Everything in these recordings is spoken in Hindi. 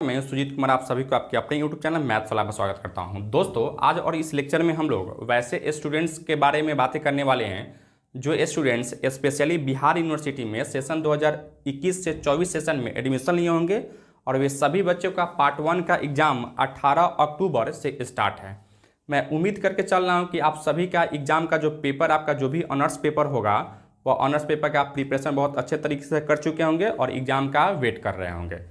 मैं सुजीत कुमार आप सभी को आपके अपने YouTube चैनल मैथ सलाह में स्वागत करता हूं। दोस्तों, आज और इस लेक्चर में हम लोग वैसे स्टूडेंट्स के बारे में बातें करने वाले हैं जो स्टूडेंट्स स्पेशली बिहार यूनिवर्सिटी में सेशन 2021 से 24 सेशन में एडमिशन लिए होंगे और वे सभी बच्चों का पार्ट 1 का एग्ज़ाम 18 अक्टूबर से स्टार्ट है। मैं उम्मीद करके चल रहा हूँ कि आप सभी का एग्ज़ाम का जो पेपर, आपका जो भी ऑनर्स पेपर होगा, वह ऑनर्स पेपर का प्रिपरेशन बहुत अच्छे तरीके से कर चुके होंगे और एग्ज़ाम का वेट कर रहे होंगे।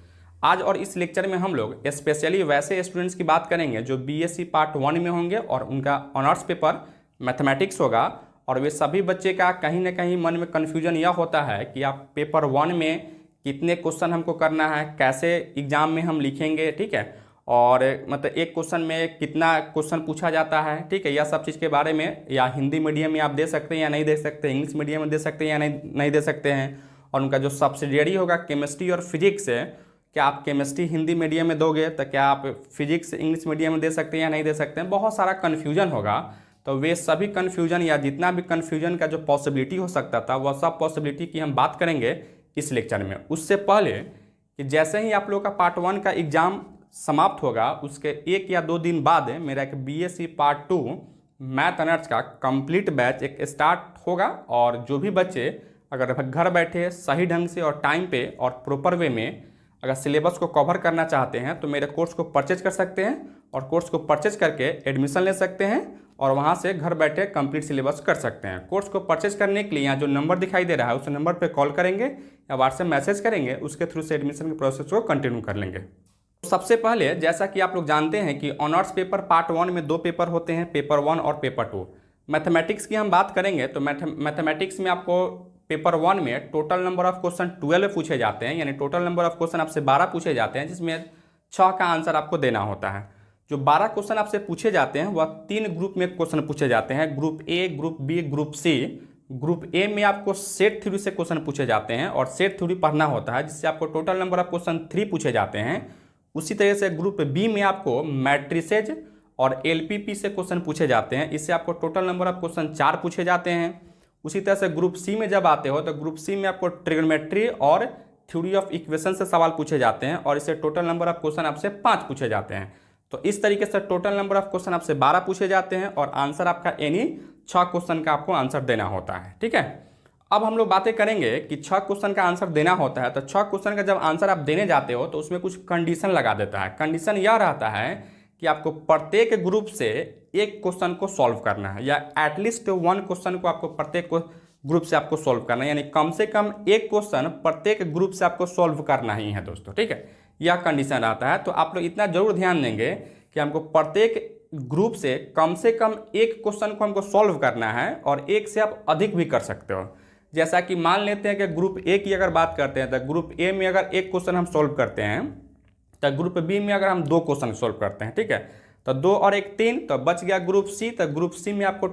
आज और इस लेक्चर में हम लोग स्पेशली वैसे स्टूडेंट्स की बात करेंगे जो बीएससी पार्ट 1 में होंगे और उनका ऑनर्स पेपर मैथमेटिक्स होगा। और वे सभी बच्चे का कहीं ना कहीं मन में कन्फ्यूजन यह होता है कि आप पेपर 1 में कितने क्वेश्चन हमको करना है, कैसे एग्ज़ाम में हम लिखेंगे, ठीक है, और मतलब एक क्वेश्चन में कितना क्वेश्चन पूछा जाता है, ठीक है, यह सब चीज़ के बारे में या हिंदी मीडियम में आप दे सकते हैं या नहीं दे सकते, इंग्लिश मीडियम में दे सकते हैं या नहीं दे सकते हैं। और उनका जो सब्सिडियरी होगा केमिस्ट्री और फिजिक्स है, क्या आप केमिस्ट्री हिंदी मीडियम में दोगे तो क्या आप फिजिक्स इंग्लिश मीडियम में दे सकते हैं या नहीं दे सकते हैं, बहुत सारा कन्फ्यूजन होगा। तो वे सभी कन्फ्यूजन या जितना भी कन्फ्यूजन का जो पॉसिबिलिटी हो सकता था वह सब पॉसिबिलिटी की हम बात करेंगे इस लेक्चर में। उससे पहले कि जैसे ही आप लोगों का पार्ट 1 का एग्ज़ाम समाप्त होगा उसके 1 या 2 दिन बाद मेरा एक बीएससी पार्ट 2 मैथ ऑनर्स का कंप्लीट बैच एक स्टार्ट होगा। और जो भी बच्चे अगर घर बैठे सही ढंग से और टाइम पे और प्रॉपर वे में अगर सिलेबस को कवर करना चाहते हैं तो मेरे कोर्स को परचेज कर सकते हैं और कोर्स को परचेज करके एडमिशन ले सकते हैं और वहां से घर बैठे कंप्लीट सिलेबस कर सकते हैं। कोर्स को परचेज करने के लिए यहाँ जो नंबर दिखाई दे रहा है उस नंबर पर कॉल करेंगे या व्हाट्सएप मैसेज करेंगे, उसके थ्रू से एडमिशन के प्रोसेस को कंटिन्यू कर लेंगे। तो सबसे पहले जैसा कि आप लोग जानते हैं कि ऑनर्स पेपर पार्ट 1 में 2 पेपर होते हैं, पेपर 1 और पेपर 2। मैथमेटिक्स की हम बात करेंगे तो मैथमेटिक्स में आपको पेपर 1 में टोटल नंबर ऑफ क्वेश्चन 12 पूछे जाते हैं, यानी टोटल नंबर ऑफ क्वेश्चन आपसे 12 पूछे जाते हैं, जिसमें 6 का आंसर आपको देना होता है। जो 12 क्वेश्चन आपसे पूछे जाते हैं वह 3 ग्रुप में क्वेश्चन पूछे जाते हैं, group A, group B, group C. Group A में आपको सेट थ्योरी से क्वेश्चन पूछे जाते हैं और सेट थ्योरी पढ़ना होता है, जिससे आपको टोटल नंबर ऑफ क्वेश्चन 3 पूछे जाते हैं। उसी तरह से ग्रुप बी में आपको मैट्रिसेज और एलपीपी से क्वेश्चन पूछे जाते हैं, इससे आपको टोटल नंबर ऑफ क्वेश्चन 4 पूछे जाते हैं। उसी तरह से ग्रुप सी में जब आते हो तो ग्रुप सी में आपको ट्रिग्नोमेट्री और थ्योरी ऑफ इक्वेशन से सवाल पूछे जाते हैं और इससे टोटल नंबर ऑफ क्वेश्चन आपसे 5 पूछे जाते हैं। तो इस तरीके से टोटल नंबर ऑफ क्वेश्चन आपसे 12 पूछे जाते हैं और आंसर आपका यानी 6 क्वेश्चन का आपको आंसर देना होता है, ठीक है। अब हम लोग बातें करेंगे कि 6 क्वेश्चन का आंसर देना होता है तो 6 क्वेश्चन का जब आंसर आप देने जाते हो तो उसमें कुछ कंडीशन लगा देता है। कंडीशन यह रहता है कि आपको प्रत्येक ग्रुप से एक क्वेश्चन को सॉल्व करना है या एटलीस्ट 1 क्वेश्चन को आपको प्रत्येक ग्रुप से आपको सॉल्व करना है, यानी कम से कम एक क्वेश्चन प्रत्येक ग्रुप से आपको सॉल्व करना ही है दोस्तों, ठीक है। यह कंडीशन आता है। तो आप लोग इतना जरूर ध्यान देंगे कि हमको प्रत्येक ग्रुप से कम एक क्वेश्चन को हमको सॉल्व करना है और एक से आप अधिक भी कर सकते हो। जैसा कि मान लेते हैं कि ग्रुप ए की अगर बात करते हैं तो ग्रुप ए में अगर एक क्वेश्चन हम सॉल्व करते हैं तो ग्रुप बी में अगर हम 2 क्वेश्चन सॉल्व करते हैं, ठीक है, तो 2 और 1 3, तो बच गया ग्रुप सी। तो ग्रुप सी में आपको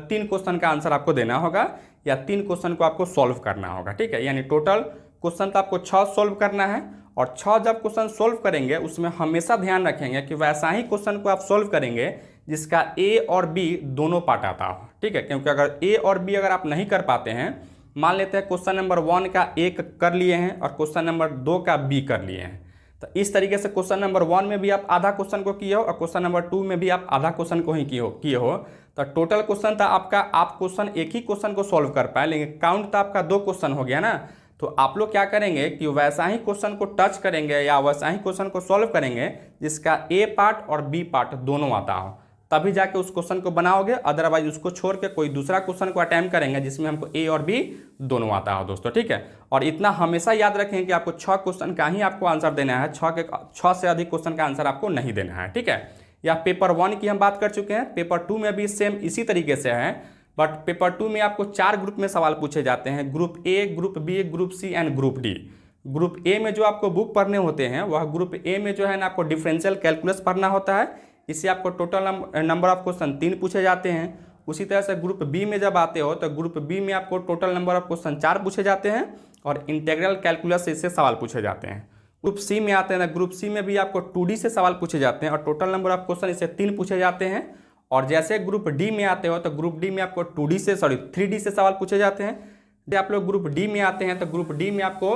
3 क्वेश्चन का आंसर आपको देना होगा या 3 क्वेश्चन को आपको सॉल्व करना होगा, ठीक है। यानी टोटल क्वेश्चन तो आपको 6 सॉल्व करना है और 6 जब क्वेश्चन सॉल्व करेंगे उसमें हमेशा ध्यान रखेंगे कि वैसा ही क्वेश्चन को आप सॉल्व करेंगे जिसका ए और बी दोनों पार्ट आता हो, ठीक है। क्योंकि अगर ए और बी अगर आप नहीं कर पाते हैं, मान लेते हैं क्वेश्चन नंबर 1 का ए कर लिए हैं और क्वेश्चन नंबर 2 का बी कर लिए हैं, तो इस तरीके से क्वेश्चन नंबर 1 में भी आप आधा क्वेश्चन को किए हो और क्वेश्चन नंबर 2 में भी आप आधा क्वेश्चन को ही किए हो, तो टोटल क्वेश्चन था आपका, आप क्वेश्चन एक ही क्वेश्चन को सॉल्व कर पाए, लेकिन काउंट तो आपका 2 क्वेश्चन हो गया ना। तो आप लोग क्या करेंगे कि वैसा ही क्वेश्चन को टच करेंगे या वैसा ही क्वेश्चन को सॉल्व करेंगे जिसका ए पार्ट और बी पार्ट दोनों आता हो, तभी जाके उस क्वेश्चन को बनाओगे। अदरवाइज उसको छोड़ के कोई दूसरा क्वेश्चन को अटेम्प्ट करेंगे जिसमें हमको ए और बी दोनों आता हो दोस्तों, ठीक है। और इतना हमेशा याद रखें कि आपको 6 क्वेश्चन का ही आपको आंसर देना है, 6 से अधिक क्वेश्चन का आंसर आपको नहीं देना है, ठीक है। या पेपर 1 की हम बात कर चुके हैं, पेपर 2 में भी सेम इसी तरीके से है, बट पेपर 2 में आपको 4 ग्रुप में सवाल पूछे जाते हैं, group A, group B, group C and group D. Group A में जो आपको बुक पढ़ने होते हैं वह ग्रुप ए में जो है ना आपको डिफरेंशियल कैलकुलस पढ़ना होता है, इससे आपको टोटल नंबर ऑफ क्वेश्चन 3 पूछे जाते हैं। उसी तरह से ग्रुप बी में जब आते हो तो ग्रुप बी में आपको टोटल नंबर ऑफ क्वेश्चन 4 पूछे जाते हैं और इंटीग्रल कैलकुलस से इससे सवाल पूछे जाते हैं। ग्रुप सी में आते हैं ना, ग्रुप सी में भी आपको 2D से सवाल पूछे जाते हैं और टोटल नंबर ऑफ क्वेश्चन इससे 3 पूछे जाते हैं। और जैसे ग्रुप डी में आते हो तो ग्रुप डी में आपको 3D से सवाल पूछे जाते हैं। जब आप लोग ग्रुप डी में आते हैं तो ग्रुप डी में आपको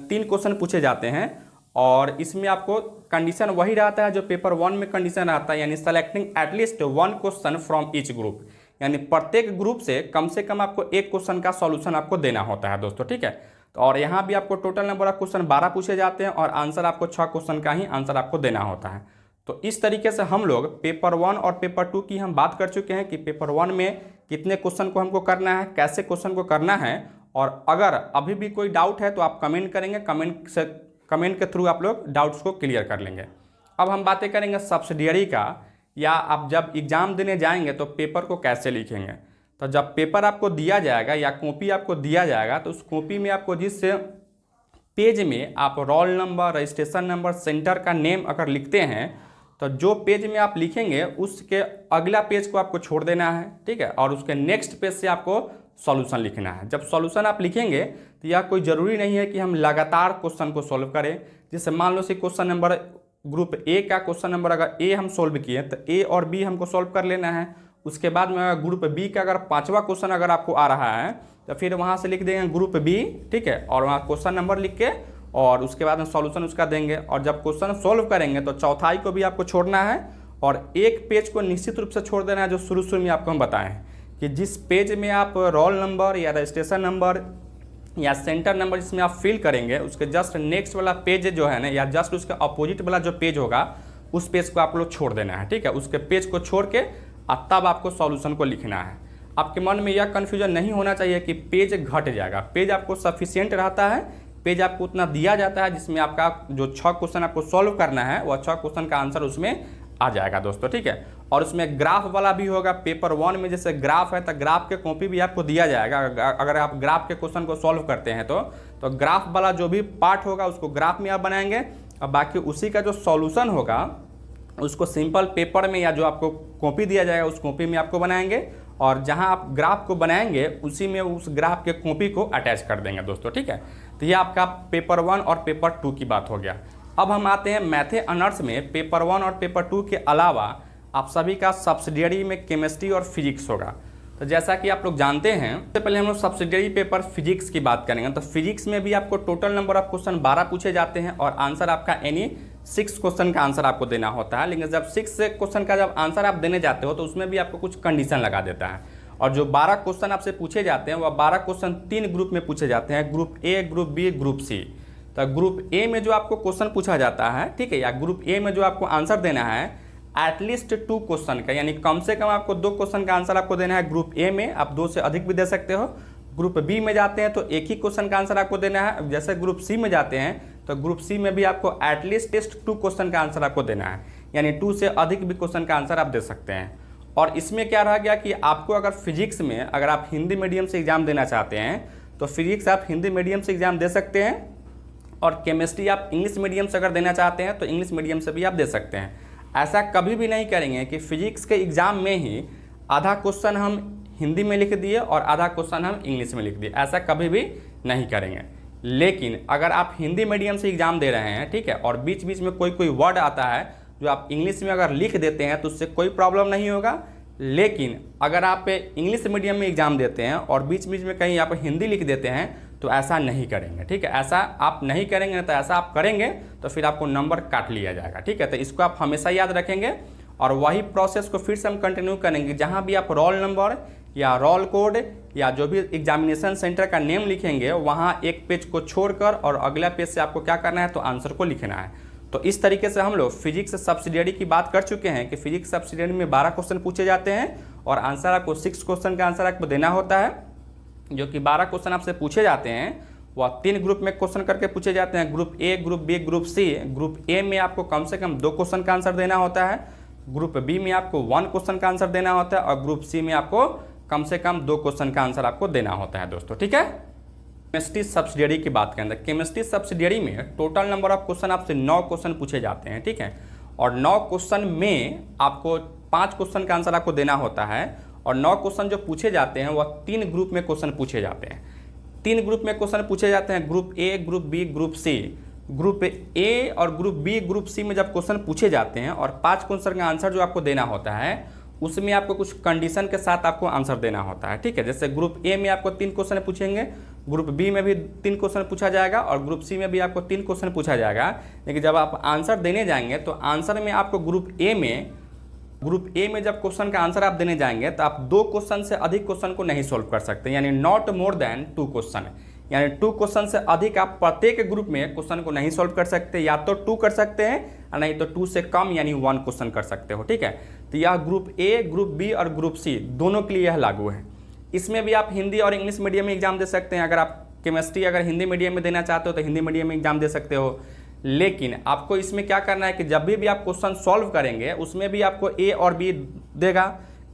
3 क्वेश्चन पूछे जाते हैं और इसमें आपको कंडीशन वही रहता है जो पेपर 1 में कंडीशन रहता है, यानी selecting at least 1 question from each group, यानी प्रत्येक ग्रुप से कम आपको एक क्वेश्चन का सॉल्यूशन आपको देना होता है दोस्तों, ठीक है। तो और यहाँ भी आपको टोटल नंबर ऑफ क्वेश्चन 12 पूछे जाते हैं और आंसर आपको 6 क्वेश्चन का ही आंसर आपको देना होता है। तो इस तरीके से हम लोग पेपर 1 और पेपर 2 की हम बात कर चुके हैं कि पेपर 1 में कितने क्वेश्चन को हमको करना है, कैसे क्वेश्चन को करना है, और अगर अभी भी कोई डाउट है तो आप कमेंट करेंगे, कमेंट के थ्रू आप लोग डाउट्स को क्लियर कर लेंगे। अब हम बातें करेंगे सब्सिडियरी का, या आप जब एग्ज़ाम देने जाएंगे तो पेपर को कैसे लिखेंगे। तो जब पेपर आपको दिया जाएगा या कॉपी आपको दिया जाएगा तो उस कॉपी में आपको जिस पेज में आप roll number, registration number, centre का नेम अगर लिखते हैं तो जो पेज में आप लिखेंगे उसके अगला पेज को आपको छोड़ देना है, ठीक है, और उसके नेक्स्ट पेज से आपको सॉल्यूशन लिखना है। जब सॉल्यूशन आप लिखेंगे तो यह कोई ज़रूरी नहीं है कि हम लगातार क्वेश्चन को सॉल्व करें। जैसे मान लो से क्वेश्चन नंबर ग्रुप ए का क्वेश्चन नंबर अगर ए हम सॉल्व किए तो ए और बी हमको सॉल्व कर लेना है। उसके बाद में अगर ग्रुप बी का अगर 5वां क्वेश्चन अगर आपको आ रहा है तो फिर वहाँ से लिख देंगे ग्रुप बी, ठीक है, और वहाँ क्वेश्चन नंबर लिख के और उसके बाद में सॉल्यूशन उसका देंगे। और जब क्वेश्चन सॉल्व करेंगे तो चौथाई को भी आपको छोड़ना है और एक पेज को निश्चित रूप से छोड़ देना है जो शुरू में आपको हम बताएं कि जिस पेज में आप रोल नंबर या रजिस्ट्रेशन नंबर या सेंटर नंबर जिसमें आप फिल करेंगे उसके जस्ट नेक्स्ट वाला पेज जो है ना, या जस्ट उसके अपोजिट वाला जो पेज होगा उस पेज को आप लोग छोड़ देना है, ठीक है। उसके पेज को छोड़ के तब आपको सॉल्यूशन को लिखना है। आपके मन में यह कन्फ्यूजन नहीं होना चाहिए कि पेज घट जाएगा, पेज आपको सफिशियंट रहता है, पेज आपको उतना दिया जाता है जिसमें आपका जो 6 क्वेश्चन आपको सॉल्व करना है वह 6 क्वेश्चन का आंसर उसमें आ जाएगा दोस्तों, ठीक है। और उसमें ग्राफ वाला भी होगा। पेपर 1 में जैसे ग्राफ है तो ग्राफ के कॉपी भी आपको दिया जाएगा। अगर आप ग्राफ के क्वेश्चन को सॉल्व करते हैं तो ग्राफ वाला जो भी पार्ट होगा उसको ग्राफ में आप बनाएंगे और बाकी उसी का जो सॉल्यूशन होगा उसको सिंपल पेपर में या जो आपको कॉपी दिया जाएगा उस कॉपी में आपको बनाएंगे, और जहां आप ग्राफ को बनाएंगे उसी में उस ग्राफ के कॉपी को अटैच कर देंगे दोस्तों, ठीक है। तो ये आपका पेपर 1 और पेपर 2 की बात हो गया। अब हम आते हैं मैथे ऑनर्स में। पेपर 1 और पेपर 2 के अलावा आप सभी का सब्सिडियरी में केमिस्ट्री और फिजिक्स होगा। तो जैसा कि आप लोग जानते हैं, सबसे पहले हम लोग सब्सिडियरी पेपर फिजिक्स की बात करेंगे। तो फिजिक्स में भी आपको टोटल नंबर ऑफ क्वेश्चन 12 पूछे जाते हैं और आंसर आपका एनी 6 क्वेश्चन का आंसर आपको देना होता है। लेकिन जब 6 क्वेश्चन का जब आंसर आप देने जाते हो तो उसमें भी आपको कुछ कंडीशन लगा देता है, और जो 12 क्वेश्चन आपसे पूछे जाते हैं वह 12 क्वेश्चन 3 ग्रुप में पूछे जाते हैं, group A, group B, group C. तो ग्रुप ए में जो आपको क्वेश्चन पूछा जाता है, ठीक है, या ग्रुप ए में जो आपको आंसर देना है एटलीस्ट 2 क्वेश्चन का, यानी कम से कम आपको 2 क्वेश्चन का आंसर आपको देना है ग्रुप ए में। आप 2 से अधिक भी दे सकते हो। ग्रुप बी में जाते हैं तो एक ही क्वेश्चन का आंसर आपको देना है। जैसे ग्रुप सी में जाते हैं तो ग्रुप सी में भी आपको एटलीस्ट 2 क्वेश्चन का आंसर आपको देना है, यानी 2 से अधिक भी क्वेश्चन का आंसर आप दे सकते हैं। और इसमें क्या रह गया कि आपको अगर फिजिक्स में अगर आप हिंदी मीडियम से एग्जाम देना चाहते हैं तो फिजिक्स आप हिंदी मीडियम से एग्जाम दे सकते हैं, और केमिस्ट्री आप इंग्लिश मीडियम से अगर देना चाहते हैं तो इंग्लिश मीडियम से भी आप दे सकते हैं। ऐसा कभी भी नहीं करेंगे कि फिजिक्स के एग्ज़ाम में ही आधा क्वेश्चन हम हिंदी में लिख दिए और आधा क्वेश्चन हम इंग्लिश में लिख दिए, ऐसा कभी भी नहीं करेंगे। लेकिन अगर आप हिंदी मीडियम से एग्ज़ाम दे रहे हैं, ठीक है, और बीच बीच में कोई वर्ड आता है जो आप इंग्लिश में अगर लिख देते हैं तो उससे कोई प्रॉब्लम नहीं होगा। लेकिन अगर आप इंग्लिश मीडियम में एग्ज़ाम देते हैं और बीच बीच में कहीं आप हिंदी लिख देते हैं तो ऐसा नहीं करेंगे, ठीक है। ऐसा आप नहीं करेंगे, तो ऐसा आप करेंगे तो फिर आपको नंबर काट लिया जाएगा, ठीक है। तो इसको आप हमेशा याद रखेंगे और वही प्रोसेस को फिर से हम कंटिन्यू करेंगे। जहाँ भी आप रोल नंबर या रोल कोड या जो भी एग्जामिनेशन सेंटर का नेम लिखेंगे वहाँ एक पेज को छोड़कर और अगला पेज से आपको क्या करना है तो आंसर को लिखना है। तो इस तरीके से हम लोग फिजिक्स सब्सिडियरी की बात कर चुके हैं कि फिजिक्स सब्सिडियरी में 12 क्वेश्चन पूछे जाते हैं और आंसर आपको 6 क्वेश्चन का आंसर आपको देना होता है। जो कि 12 क्वेश्चन आपसे पूछे जाते हैं वह 3 ग्रुप में क्वेश्चन करके पूछे जाते हैं, group A, group B, group C. Group A में आपको कम से कम 2 क्वेश्चन का आंसर देना होता है, ग्रुप बी में आपको 1 क्वेश्चन का आंसर देना होता है और ग्रुप सी में आपको कम से कम 2 क्वेश्चन का आंसर आपको देना होता है दोस्तों, ठीक है। केमिस्ट्री सब्सिडियरी की बात करें तो केमिस्ट्री सब्सिडियरी में टोटल नंबर ऑफ क्वेश्चन आपसे 9 क्वेश्चन पूछे जाते हैं, ठीक है, और 9 क्वेश्चन में आपको 5 क्वेश्चन का आंसर आपको देना होता है। और 9 क्वेश्चन जो पूछे जाते हैं वह 3 ग्रुप में क्वेश्चन पूछे जाते हैं। 3 ग्रुप में क्वेश्चन पूछे जाते हैं, group A, group B, group C. Group A और ग्रुप बी, ग्रुप सी में जब क्वेश्चन पूछे जाते हैं और 5 क्वेश्चन का आंसर जो आपको देना होता है उसमें आपको कुछ कंडीशन के साथ आपको आंसर देना होता है, ठीक है। जैसे ग्रुप ए में आपको 3 क्वेश्चन पूछेंगे ग्रुप बी में भी 3 क्वेश्चन पूछा जाएगा और ग्रुप सी में भी आपको 3 क्वेश्चन पूछा जाएगा। लेकिन जब आप आंसर देने जाएंगे तो आंसर में आपको ग्रुप ए में जब क्वेश्चन का आंसर आप देने जाएंगे तो आप 2 क्वेश्चन से अधिक क्वेश्चन को नहीं सॉल्व कर सकते, यानी नॉट मोर देन 2 क्वेश्चन, यानी 2 क्वेश्चन से अधिक आप प्रत्येक ग्रुप में क्वेश्चन को नहीं सॉल्व कर सकते। या तो 2 कर सकते हैं और नहीं तो 2 से कम यानी 1 क्वेश्चन कर सकते हो, ठीक है। तो यह ग्रुप ए, ग्रुप बी और ग्रुप सी दोनों के लिए यह लागू है। इसमें भी आप हिंदी और इंग्लिश मीडियम में एग्जाम दे सकते हैं। अगर आप केमिस्ट्री अगर हिंदी मीडियम में देना चाहते हो तो हिंदी मीडियम में एग्जाम दे सकते हो। लेकिन आपको इसमें क्या करना है कि जब भी आप क्वेश्चन सॉल्व करेंगे उसमें भी आपको ए और बी देगा।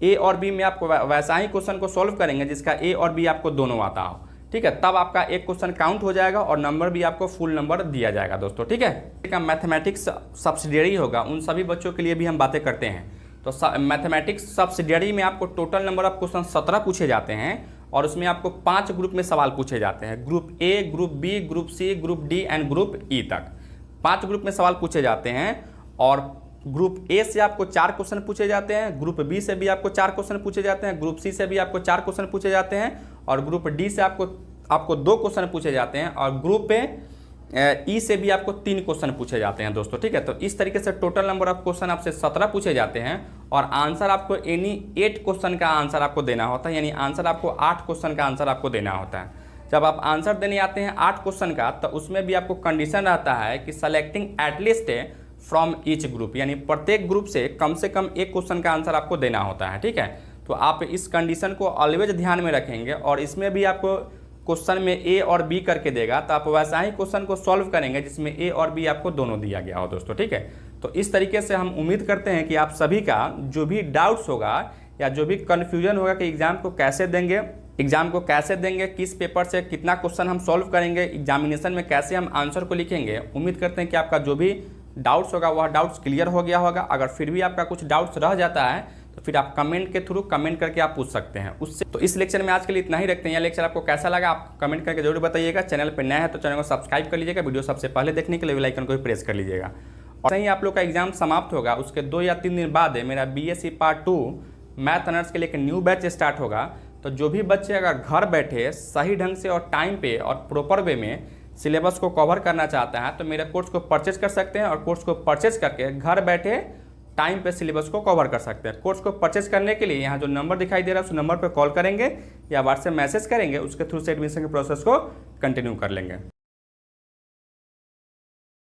ए और बी में आपको वैसा ही क्वेश्चन को सॉल्व करेंगे जिसका ए और बी आपको दोनों आता हो, ठीक है। तब आपका एक क्वेश्चन काउंट हो जाएगा और नंबर भी आपको फुल नंबर दिया जाएगा दोस्तों, ठीक है। मैथमेटिक्स सब्सिडियरी होगा, उन सभी बच्चों के लिए भी हम बातें करते हैं। तो मैथमेटिक्स सब्सिडियरी में आपको टोटल नंबर ऑफ क्वेश्चन 17 पूछे जाते हैं और उसमें आपको 5 ग्रुप में सवाल पूछे जाते हैं। Group A, group B, group C, group D and group E तक 5 ग्रुप में सवाल पूछे जाते हैं। और ग्रुप ए से आपको 4 क्वेश्चन पूछे जाते हैं, ग्रुप बी से भी आपको 4 क्वेश्चन पूछे जाते हैं, ग्रुप सी से भी आपको 4 क्वेश्चन पूछे जाते हैं और ग्रुप डी से आपको 2 क्वेश्चन पूछे जाते हैं और ग्रुप ई से भी आपको 3 क्वेश्चन पूछे जाते हैं दोस्तों, ठीक है। तो इस तरीके से टोटल नंबर ऑफ क्वेश्चन आपसे 17 पूछे जाते हैं और आंसर आपको एनी 8 क्वेश्चन का आंसर आपको देना होता है, यानी आंसर आपको 8 क्वेश्चन का आंसर आपको देना होता है। जब आप आंसर देने आते हैं 8 क्वेश्चन का तो उसमें भी आपको कंडीशन रहता है कि selecting at least from each group, यानी प्रत्येक ग्रुप से कम 1 क्वेश्चन का आंसर आपको देना होता है, ठीक है। तो आप इस कंडीशन को ऑलवेज ध्यान में रखेंगे और इसमें भी आपको क्वेश्चन में ए और बी करके देगा तो आप वैसा ही क्वेश्चन को सॉल्व करेंगे जिसमें ए और बी आपको दोनों दिया गया हो दोस्तों, ठीक है। तो इस तरीके से हम उम्मीद करते हैं कि आप सभी का जो भी डाउट्स होगा या जो भी कन्फ्यूजन होगा कि एग्जाम को कैसे देंगे, किस पेपर से कितना क्वेश्चन हम सॉल्व करेंगे, एग्जामिनेशन में कैसे हम आंसर को लिखेंगे, उम्मीद करते हैं कि आपका जो भी डाउट्स होगा वह डाउट्स क्लियर हो गया होगा। अगर फिर भी आपका कुछ डाउट्स रह जाता है तो फिर आप कमेंट के थ्रू कमेंट करके आप पूछ सकते हैं उससे। तो इस लेक्चर में आज के लिए इतना ही रखते हैं। यह लेक्चर आपको कैसा लगा आप कमेंट करके जरूर बताइएगा। चैनल पर नया है तो चैनल को सब्सक्राइब कर लीजिएगा, वीडियो सबसे पहले देखने के लिए बेल आइकन को भी प्रेस कर लीजिएगा। और सही आप लोग का एग्जाम समाप्त होगा उसके 2 या 3 दिन बाद मेरा BSc पार्ट 2 मैथ ऑनर्स के लिए एक न्यू बैच स्टार्ट होगा। तो जो भी बच्चे अगर घर बैठे सही ढंग से और टाइम पे और प्रॉपर वे में सिलेबस को कवर करना चाहता है तो मेरे कोर्स को परचेज कर सकते हैं और कोर्स को परचेज करके घर बैठे टाइम पे सिलेबस को कवर कर सकते हैं। कोर्स को परचेज करने के लिए यहाँ जो नंबर दिखाई दे रहा है उस नंबर पर कॉल करेंगे या व्हाट्सएप मैसेज करेंगे, उसके थ्रू से एडमिशन के प्रोसेस को कंटिन्यू कर लेंगे।